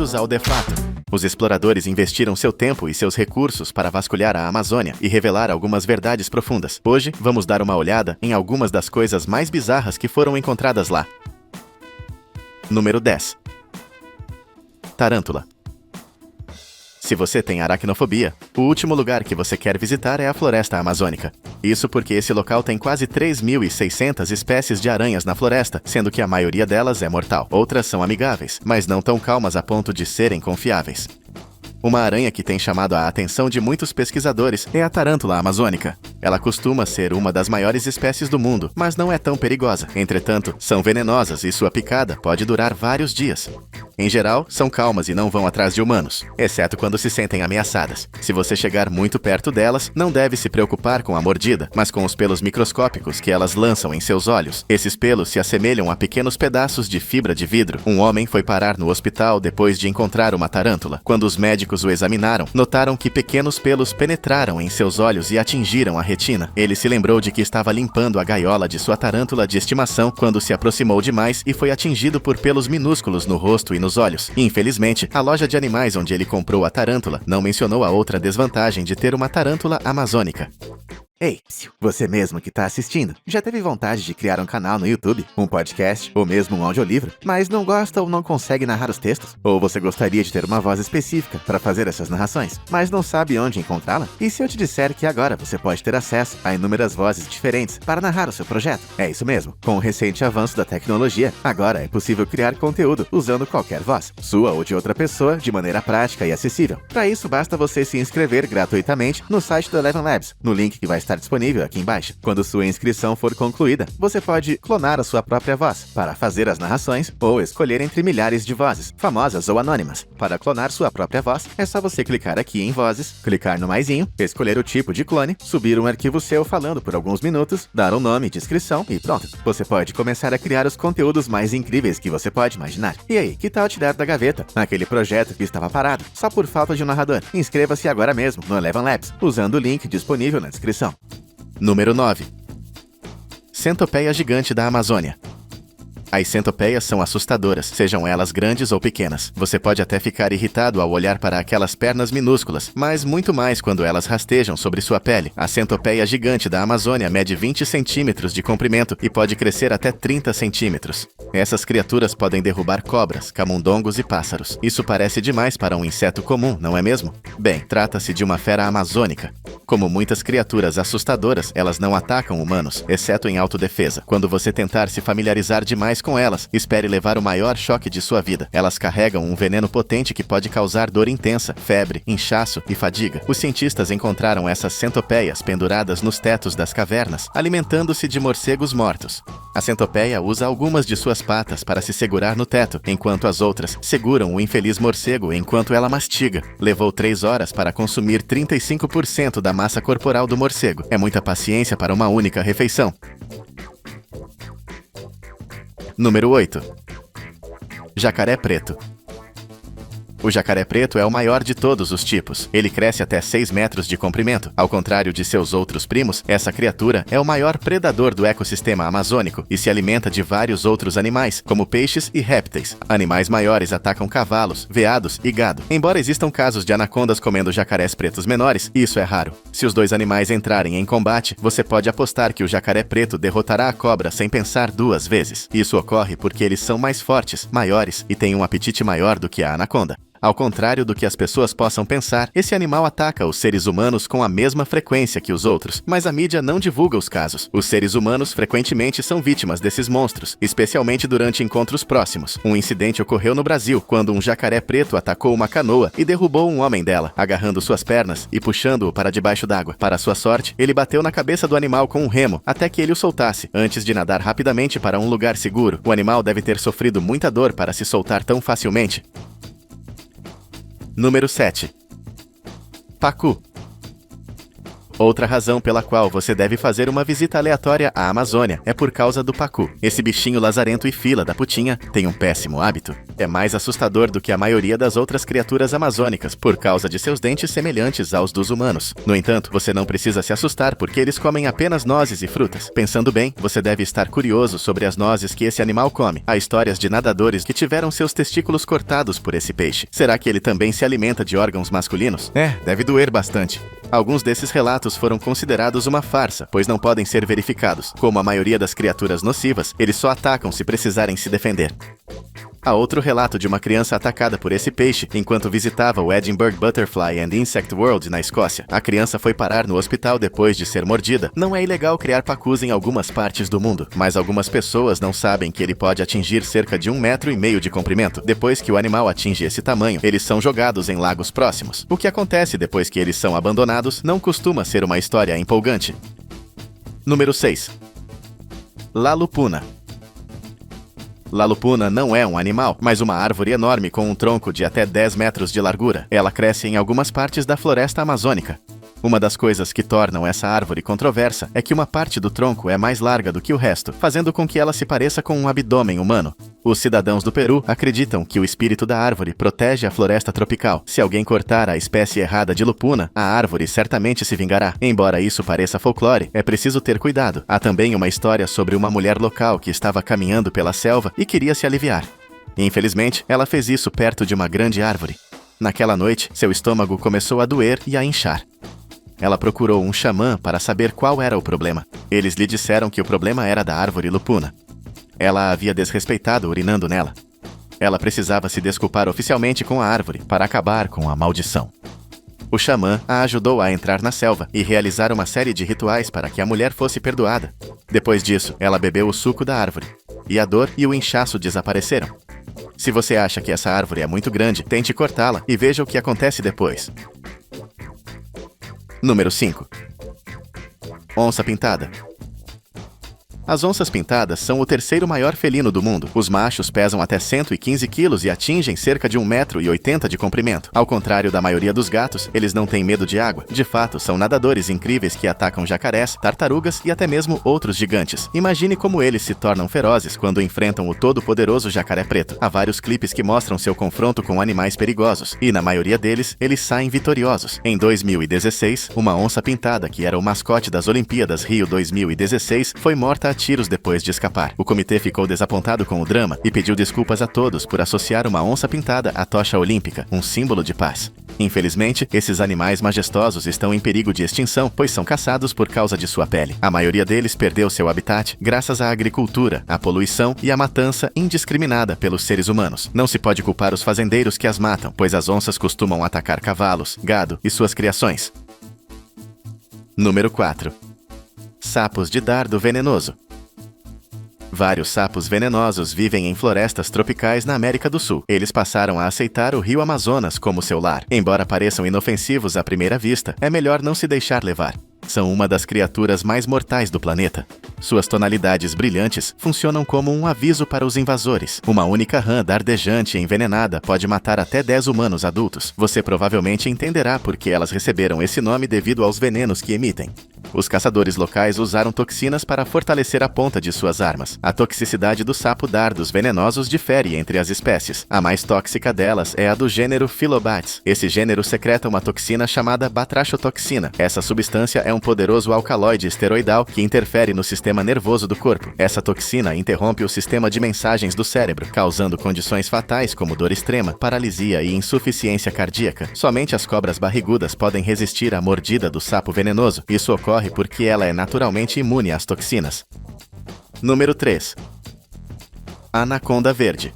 Bem-vindos ao De Fato. Os exploradores investiram seu tempo e seus recursos para vasculhar a Amazônia e revelar algumas verdades profundas. Hoje, vamos dar uma olhada em algumas das coisas mais bizarras que foram encontradas lá. Número 10. Tarântula. Se você tem aracnofobia, o último lugar que você quer visitar é a floresta amazônica. Isso porque esse local tem quase 3.600 espécies de aranhas na floresta, sendo que a maioria delas é mortal. Outras são amigáveis, mas não tão calmas a ponto de serem confiáveis. Uma aranha que tem chamado a atenção de muitos pesquisadores é a tarântula amazônica. Ela costuma ser uma das maiores espécies do mundo, mas não é tão perigosa. Entretanto, são venenosas e sua picada pode durar vários dias. Em geral, são calmas e não vão atrás de humanos, exceto quando se sentem ameaçadas. Se você chegar muito perto delas, não deve se preocupar com a mordida, mas com os pelos microscópicos que elas lançam em seus olhos. Esses pelos se assemelham a pequenos pedaços de fibra de vidro. Um homem foi parar no hospital depois de encontrar uma tarântula. Quando os médicos o examinaram, notaram que pequenos pelos penetraram em seus olhos e atingiram a retina. Ele se lembrou de que estava limpando a gaiola de sua tarântula de estimação quando se aproximou demais e foi atingido por pelos minúsculos no rosto e nos olhos. Infelizmente, a loja de animais onde ele comprou a tarântula não mencionou a outra desvantagem de ter uma tarântula amazônica. Ei, você mesmo que está assistindo, já teve vontade de criar um canal no YouTube, um podcast ou mesmo um audiolivro, mas não gosta ou não consegue narrar os textos? Ou você gostaria de ter uma voz específica para fazer essas narrações, mas não sabe onde encontrá-la? E se eu te disser que agora você pode ter acesso a inúmeras vozes diferentes para narrar o seu projeto? É isso mesmo, com o recente avanço da tecnologia, agora é possível criar conteúdo usando qualquer voz, sua ou de outra pessoa, de maneira prática e acessível. Para isso, basta você se inscrever gratuitamente no site do Eleven Labs, no link que vai estar disponível aqui embaixo. Quando sua inscrição for concluída, você pode clonar a sua própria voz para fazer as narrações ou escolher entre milhares de vozes, famosas ou anônimas. Para clonar sua própria voz, é só você clicar aqui em Vozes, clicar no maisinho, escolher o tipo de clone, subir um arquivo seu falando por alguns minutos, dar um nome e descrição e pronto. Você pode começar a criar os conteúdos mais incríveis que você pode imaginar. E aí, que tal tirar da gaveta aquele projeto que estava parado, só por falta de um narrador? Inscreva-se agora mesmo no Eleven Labs, usando o link disponível na descrição. Número 9. Centopeia gigante da Amazônia. As centopeias são assustadoras, sejam elas grandes ou pequenas. Você pode até ficar irritado ao olhar para aquelas pernas minúsculas, mas muito mais quando elas rastejam sobre sua pele. A centopeia gigante da Amazônia mede 20 centímetros de comprimento e pode crescer até 30 centímetros. Essas criaturas podem derrubar cobras, camundongos e pássaros. Isso parece demais para um inseto comum, não é mesmo? Bem, trata-se de uma fera amazônica. Como muitas criaturas assustadoras, elas não atacam humanos, exceto em autodefesa. Quando você tentar se familiarizar demais com elas, espere levar o maior choque de sua vida. Elas carregam um veneno potente que pode causar dor intensa, febre, inchaço e fadiga. Os cientistas encontraram essas centopeias penduradas nos tetos das cavernas, alimentando-se de morcegos mortos. A centopeia usa algumas de suas patas para se segurar no teto, enquanto as outras seguram o infeliz morcego enquanto ela mastiga. Levou 3 horas para consumir 35% da massa corporal do morcego. É muita paciência para uma única refeição. Número 8. Jacaré preto. O jacaré preto é o maior de todos os tipos. Ele cresce até 6 metros de comprimento. Ao contrário de seus outros primos, essa criatura é o maior predador do ecossistema amazônico e se alimenta de vários outros animais, como peixes e répteis. Animais maiores atacam cavalos, veados e gado. Embora existam casos de anacondas comendo jacarés pretos menores, isso é raro. Se os dois animais entrarem em combate, você pode apostar que o jacaré preto derrotará a cobra sem pensar 2 vezes. Isso ocorre porque eles são mais fortes, maiores e têm um apetite maior do que a anaconda. Ao contrário do que as pessoas possam pensar, esse animal ataca os seres humanos com a mesma frequência que os outros, mas a mídia não divulga os casos. Os seres humanos frequentemente são vítimas desses monstros, especialmente durante encontros próximos. Um incidente ocorreu no Brasil, quando um jacaré preto atacou uma canoa e derrubou um homem dela, agarrando suas pernas e puxando-o para debaixo d'água. Para sua sorte, ele bateu na cabeça do animal com um remo, até que ele o soltasse, antes de nadar rapidamente para um lugar seguro. O animal deve ter sofrido muita dor para se soltar tão facilmente. Número 7. Pacu. Outra razão pela qual você deve fazer uma visita aleatória à Amazônia é por causa do pacu. Esse bichinho lazarento e fila da putinha tem um péssimo hábito. É mais assustador do que a maioria das outras criaturas amazônicas por causa de seus dentes semelhantes aos dos humanos. No entanto, você não precisa se assustar porque eles comem apenas nozes e frutas. Pensando bem, você deve estar curioso sobre as nozes que esse animal come. Há histórias de nadadores que tiveram seus testículos cortados por esse peixe. Será que ele também se alimenta de órgãos masculinos? Deve doer bastante. Alguns desses relatos foram considerados uma farsa, pois não podem ser verificados. Como a maioria das criaturas nocivas, eles só atacam se precisarem se defender. Há outro relato de uma criança atacada por esse peixe enquanto visitava o Edinburgh Butterfly and Insect World na Escócia. A criança foi parar no hospital depois de ser mordida. Não é ilegal criar pacus em algumas partes do mundo, mas algumas pessoas não sabem que ele pode atingir cerca de 1,5 metros de comprimento. Depois que o animal atinge esse tamanho, eles são jogados em lagos próximos. O que acontece depois que eles são abandonados não costuma ser uma história empolgante. Número 6. Lalupuna. Lalupuna não é um animal, mas uma árvore enorme com um tronco de até 10 metros de largura. Ela cresce em algumas partes da floresta amazônica. Uma das coisas que tornam essa árvore controversa é que uma parte do tronco é mais larga do que o resto, fazendo com que ela se pareça com um abdômen humano. Os cidadãos do Peru acreditam que o espírito da árvore protege a floresta tropical. Se alguém cortar a espécie errada de lupuna, a árvore certamente se vingará. Embora isso pareça folclore, é preciso ter cuidado. Há também uma história sobre uma mulher local que estava caminhando pela selva e queria se aliviar. Infelizmente, ela fez isso perto de uma grande árvore. Naquela noite, seu estômago começou a doer e a inchar. Ela procurou um xamã para saber qual era o problema. Eles lhe disseram que o problema era da árvore lupuna. Ela a havia desrespeitado urinando nela. Ela precisava se desculpar oficialmente com a árvore para acabar com a maldição. O xamã a ajudou a entrar na selva e realizar uma série de rituais para que a mulher fosse perdoada. Depois disso, ela bebeu o suco da árvore, e a dor e o inchaço desapareceram. Se você acha que essa árvore é muito grande, tente cortá-la e veja o que acontece depois. Número 5. Onça pintada. As onças pintadas são o terceiro maior felino do mundo. Os machos pesam até 115 quilos e atingem cerca de 1,80 metro de comprimento. Ao contrário da maioria dos gatos, eles não têm medo de água. De fato, são nadadores incríveis que atacam jacarés, tartarugas e até mesmo outros gigantes. Imagine como eles se tornam ferozes quando enfrentam o todo-poderoso jacaré preto. Há vários clipes que mostram seu confronto com animais perigosos, e na maioria deles, eles saem vitoriosos. Em 2016, uma onça pintada, que era o mascote das Olimpíadas Rio 2016, foi morta a tiros depois de escapar. O comitê ficou desapontado com o drama e pediu desculpas a todos por associar uma onça pintada à tocha olímpica, um símbolo de paz. Infelizmente, esses animais majestosos estão em perigo de extinção, pois são caçados por causa de sua pele. A maioria deles perdeu seu habitat graças à agricultura, à poluição e à matança indiscriminada pelos seres humanos. Não se pode culpar os fazendeiros que as matam, pois as onças costumam atacar cavalos, gado e suas criações. Número 4. Sapos de dardo venenoso. Vários sapos venenosos vivem em florestas tropicais na América do Sul. Eles passaram a aceitar o rio Amazonas como seu lar. Embora pareçam inofensivos à primeira vista, é melhor não se deixar levar. São uma das criaturas mais mortais do planeta. Suas tonalidades brilhantes funcionam como um aviso para os invasores. Uma única rã dardejante e envenenada pode matar até 10 humanos adultos. Você provavelmente entenderá por que elas receberam esse nome devido aos venenos que emitem. Os caçadores locais usaram toxinas para fortalecer a ponta de suas armas. A toxicidade do sapo dardos venenosos difere entre as espécies. A mais tóxica delas é a do gênero Phyllobates. Esse gênero secreta uma toxina chamada batrachotoxina. Essa substância é um poderoso alcaloide esteroidal que interfere no sistema nervoso do corpo. Essa toxina interrompe o sistema de mensagens do cérebro, causando condições fatais como dor extrema, paralisia e insuficiência cardíaca. Somente as cobras barrigudas podem resistir à mordida do sapo venenoso. Isso ocorre porque ela é naturalmente imune às toxinas. Número 3. Anaconda verde.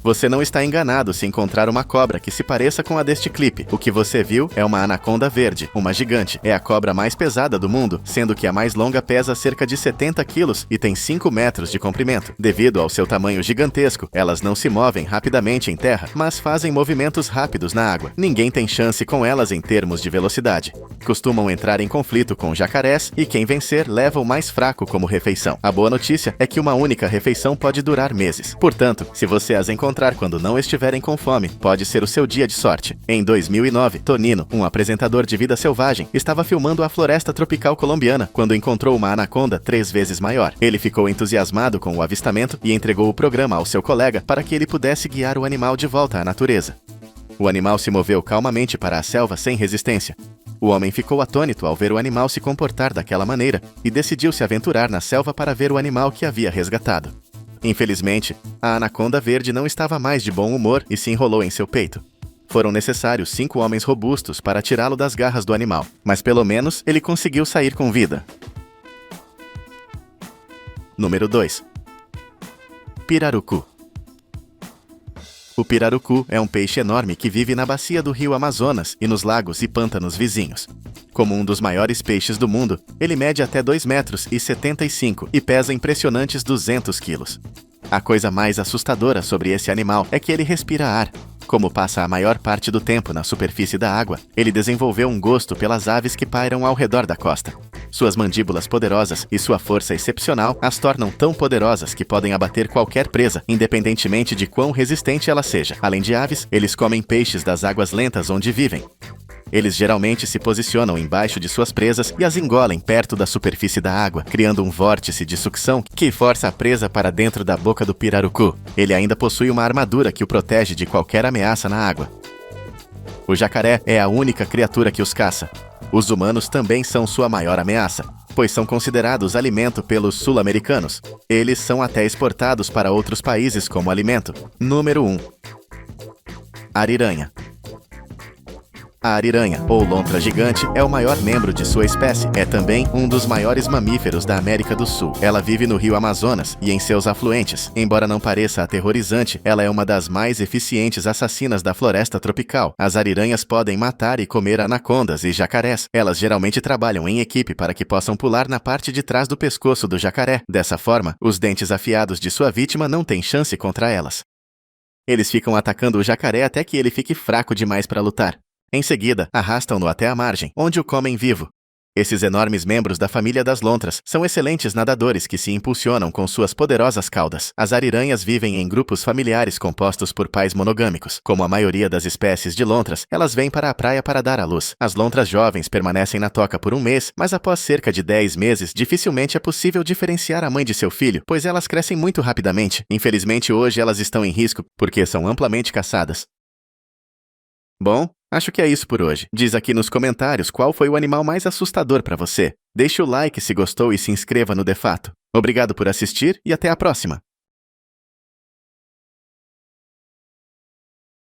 Você não está enganado se encontrar uma cobra que se pareça com a deste clipe. O que você viu é uma anaconda verde, uma gigante. É a cobra mais pesada do mundo, sendo que a mais longa pesa cerca de 70 quilos e tem 5 metros de comprimento. Devido ao seu tamanho gigantesco, elas não se movem rapidamente em terra, mas fazem movimentos rápidos na água. Ninguém tem chance com elas em termos de velocidade. Costumam entrar em conflito com jacarés e quem vencer leva o mais fraco como refeição. A boa notícia é que uma única refeição pode durar meses. Portanto, se você as encontrar, encontrar quando não estiverem com fome pode ser o seu dia de sorte. Em 2009, Tonino, um apresentador de vida selvagem, estava filmando a floresta tropical colombiana quando encontrou uma anaconda 3 vezes maior. Ele ficou entusiasmado com o avistamento e entregou o programa ao seu colega para que ele pudesse guiar o animal de volta à natureza. O animal se moveu calmamente para a selva sem resistência. O homem ficou atônito ao ver o animal se comportar daquela maneira e decidiu se aventurar na selva para ver o animal que havia resgatado. Infelizmente, a anaconda verde não estava mais de bom humor e se enrolou em seu peito. Foram necessários 5 homens robustos para tirá-lo das garras do animal, mas pelo menos ele conseguiu sair com vida. Número 2. Pirarucu. O pirarucu é um peixe enorme que vive na bacia do rio Amazonas e nos lagos e pântanos vizinhos. Como um dos maiores peixes do mundo, ele mede até 2,75 metros e pesa impressionantes 200 quilos. A coisa mais assustadora sobre esse animal é que ele respira ar. Como passa a maior parte do tempo na superfície da água, ele desenvolveu um gosto pelas aves que pairam ao redor da costa. Suas mandíbulas poderosas e sua força excepcional as tornam tão poderosas que podem abater qualquer presa, independentemente de quão resistente ela seja. Além de aves, eles comem peixes das águas lentas onde vivem. Eles geralmente se posicionam embaixo de suas presas e as engolem perto da superfície da água, criando um vórtice de sucção que força a presa para dentro da boca do pirarucu. Ele ainda possui uma armadura que o protege de qualquer ameaça na água. O jacaré é a única criatura que os caça. Os humanos também são sua maior ameaça, pois são considerados alimento pelos sul-americanos. Eles são até exportados para outros países como alimento. Número 1. Ariranha. A ariranha, ou lontra gigante, é o maior membro de sua espécie. É também um dos maiores mamíferos da América do Sul. Ela vive no rio Amazonas e em seus afluentes. Embora não pareça aterrorizante, ela é uma das mais eficientes assassinas da floresta tropical. As ariranhas podem matar e comer anacondas e jacarés. Elas geralmente trabalham em equipe para que possam pular na parte de trás do pescoço do jacaré. Dessa forma, os dentes afiados de sua vítima não têm chance contra elas. Eles ficam atacando o jacaré até que ele fique fraco demais para lutar. Em seguida, arrastam-no até a margem, onde o comem vivo. Esses enormes membros da família das lontras são excelentes nadadores que se impulsionam com suas poderosas caudas. As ariranhas vivem em grupos familiares compostos por pais monogâmicos. Como a maioria das espécies de lontras, elas vêm para a praia para dar à luz. As lontras jovens permanecem na toca por 1 mês, mas após cerca de 10 meses, dificilmente é possível diferenciar a mãe de seu filho, pois elas crescem muito rapidamente. Infelizmente, hoje elas estão em risco porque são amplamente caçadas. Bom, acho que é isso por hoje. Diz aqui nos comentários qual foi o animal mais assustador para você. Deixe o like se gostou e se inscreva no De Fato. Obrigado por assistir e até a próxima!